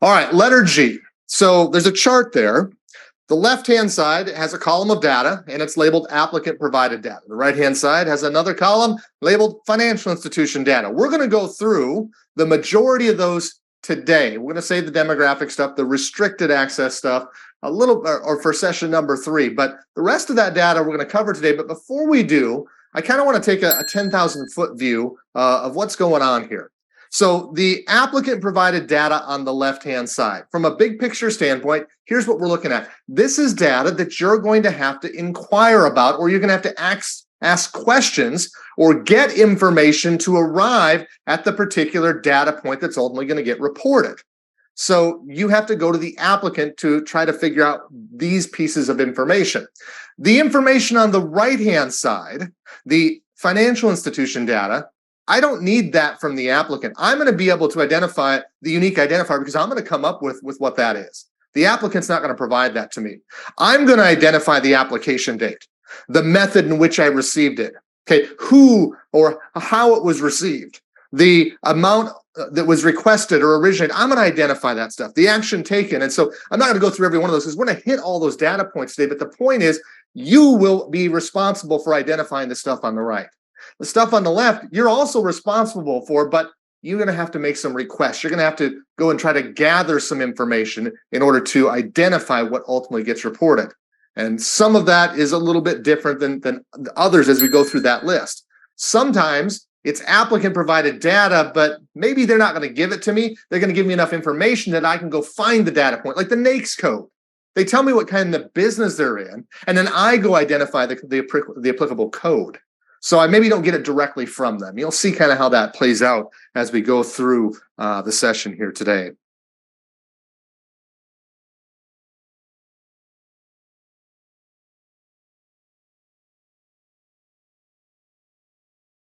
All right, letter G. So there's a chart there. The left-hand side has a column of data, and it's labeled applicant provided data. The right-hand side has another column labeled financial institution data. We're going to go through the majority of those today. We're going to save the demographic stuff, the restricted access stuff, a little, or for session number 3. But the rest of that data we're going to cover today. But before we do, I kind of want to take a 10,000 foot view of what's going on here. So the applicant provided data on the left-hand side. From a big picture standpoint, here's what we're looking at. This is data that you're going to have to inquire about, or you're going to have to ask questions or get information to arrive at the particular data point that's ultimately going to get reported. So you have to go to the applicant to try to figure out these pieces of information. The information on the right-hand side, the financial institution data, I don't need that from the applicant. I'm going to be able to identify the unique identifier because I'm going to come up with what that is. The applicant's not going to provide that to me. I'm going to identify the application date, the method in which I received it, okay, who or how it was received, the amount that was requested or originated. I'm going to identify that stuff, the action taken. And so I'm not going to go through every one of those because we're going to hit all those data points today. But the point is, you will be responsible for identifying the stuff on the right. The stuff on the left, you're also responsible for, but you're going to have to make some requests. You're going to have to go and try to gather some information in order to identify what ultimately gets reported. And some of that is a little bit different than others as we go through that list. Sometimes it's applicant provided data, but maybe they're not going to give it to me. They're going to give me enough information that I can go find the data point, like the NAICS code. They tell me what kind of business they're in, and then I go identify the applicable code. So I maybe don't get it directly from them. You'll see kind of how that plays out as we go through the session here today.